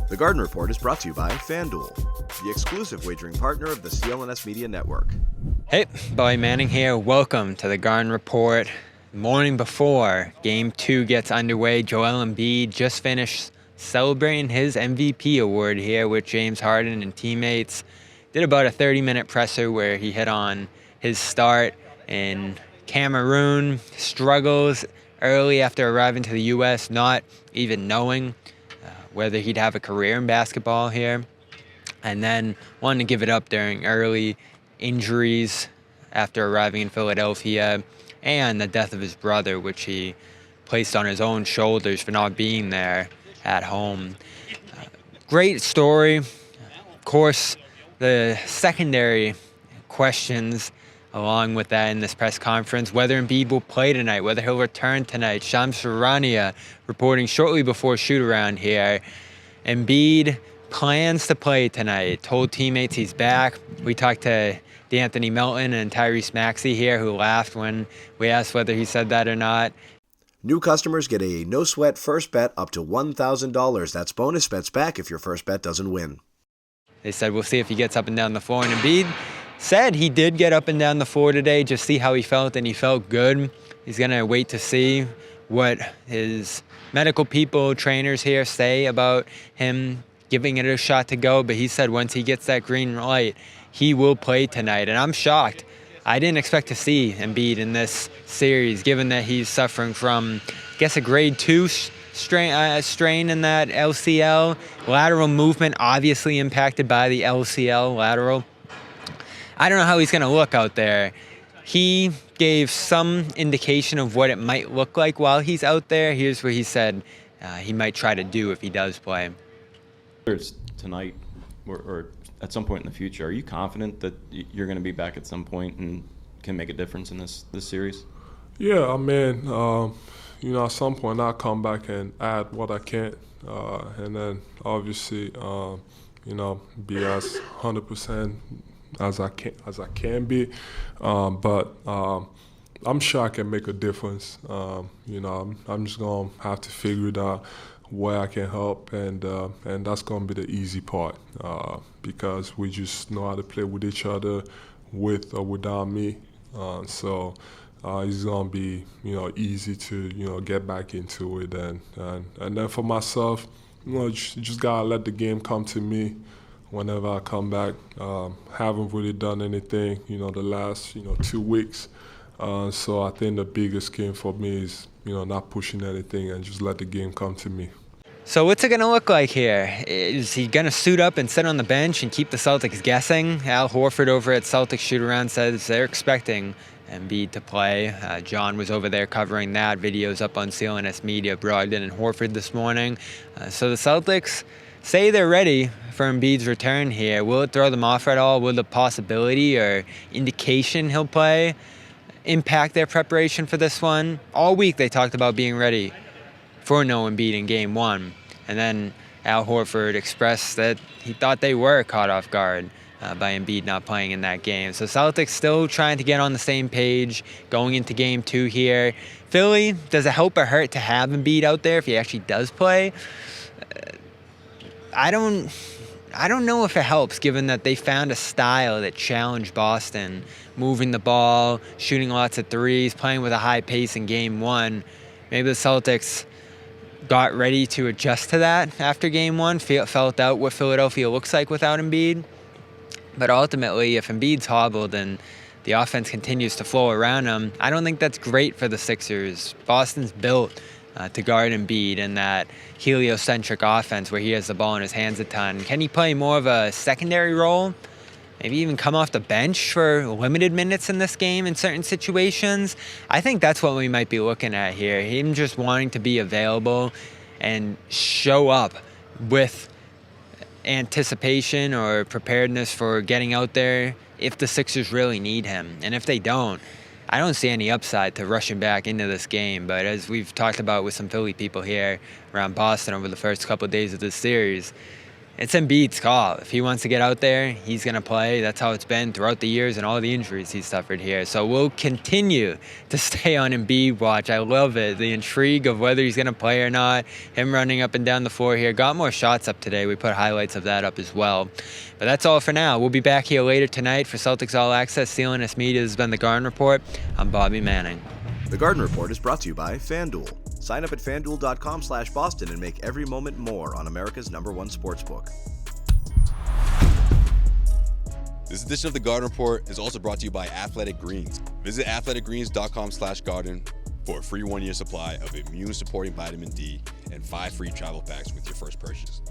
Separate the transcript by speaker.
Speaker 1: The Garden Report is brought to you by FanDuel, the exclusive wagering partner of the CLNS Media Network.
Speaker 2: Hey, Bobby Manning here. Welcome to the Garden Report. Morning before Game 2 gets underway, Joel Embiid just finished celebrating his MVP award here with James Harden and teammates. Did about a 30-minute presser where he hit on his start in Cameroon, struggles early after arriving to the U.S., not even knowing whether he'd have a career in basketball here, and then wanted to give it up during early injuries after arriving in Philadelphia and the death of his brother, which he placed on his own shoulders for not being there at home. Great story. Of course, the secondary questions along with that in this press conference, whether Embiid will play tonight, whether he'll return tonight. Shams reporting shortly before shootaround here. Embiid plans to play tonight, told teammates he's back. We talked to D'Anthony Melton and Tyrese Maxey here, who laughed when we asked whether he said that or not.
Speaker 1: New customers get a no-sweat first bet up to $1,000. That's bonus bets back if your first bet doesn't win.
Speaker 2: They said we'll see if he gets up and down the floor. And Embiid said he did get up and down the floor today, just see how he felt, and he felt good. He's going to wait to see what his medical people, trainers here say about him giving it a shot to go. But he said once he gets that green light, he will play tonight. And I'm shocked. I didn't expect to see Embiid in this series, given that he's suffering from, I guess, a grade 2 strain in that LCL. Lateral movement obviously impacted by the LCL lateral. I don't know how he's going to look out there. He gave some indication of what it might look like while he's out there. Here's what he said he might try to do if he does play.
Speaker 3: Whether it's tonight or at some point in the future, are you confident that you're going to be back at some point and can make a difference in this series?
Speaker 4: Yeah, I mean, at some point I'll come back and add what I can, and then obviously, be as 100% as I can be, but I'm sure I can make a difference. I'm just gonna have to figure it out where I can help, and that's gonna be the easy part, because we just know how to play with each other, with or without me. So it's gonna be easy to get back into it, and then for myself, just gotta let the game come to me. Whenever I come back, haven't really done anything, the last, 2 weeks. So I think the biggest game for me is, not pushing anything and just let the game come to me.
Speaker 2: So what's it going to look like here? Is he going to suit up and sit on the bench and keep the Celtics guessing? Al Horford over at Celtics Shootaround says they're expecting Embiid to play. John was over there covering that. Videos up on CLNS Media, Brogdon and Horford this morning. So the Celtics say they're ready for Embiid's return here. Will it throw them off at all? Will the possibility or indication he'll play impact their preparation for this one? All week they talked about being ready for no Embiid in Game 1. And then Al Horford expressed that he thought they were caught off guard by Embiid not playing in that game. So Celtics still trying to get on the same page going into Game 2 here. Philly, does it help or hurt to have Embiid out there if he actually does play? I don't know if it helps, given that they found a style that challenged Boston, moving the ball, shooting lots of threes, playing with a high pace in Game 1. Maybe the Celtics got ready to adjust to that after Game 1, felt out what Philadelphia looks like without Embiid. But ultimately, if Embiid's hobbled and the offense continues to flow around him, I don't think that's great for the Sixers. Boston's built to guard Embiid in that heliocentric offense where he has the ball in his hands a ton. Can he play more of a secondary role? Maybe even come off the bench for limited minutes in this game in certain situations? I think that's what we might be looking at here. Him just wanting to be available and show up with anticipation or preparedness for getting out there if the Sixers really need him. And if they don't, I don't see any upside to rushing back into this game. But as we've talked about with some Philly people here around Boston over the first couple of days of this series, It's Embiid's call. If he wants to get out there, he's going to play. That's how it's been throughout the years and all the injuries he's suffered here. So we'll continue to stay on Embiid watch. I love it. The intrigue of whether he's going to play or not. Him running up and down the floor here. Got more shots up today. We put highlights of that up as well. But that's all for now. We'll be back here later tonight for Celtics All Access. CLNS Media has been the Garden Report. I'm Bobby Manning.
Speaker 1: The Garden Report is brought to you by FanDuel. Sign up at fanduel.com/Boston and make every moment more on America's #1 sportsbook.
Speaker 5: This edition of the Garden Report is also brought to you by Athletic Greens. Visit athleticgreens.com/garden for a free 1-year supply of immune-supporting vitamin D and 5 free travel packs with your first purchase.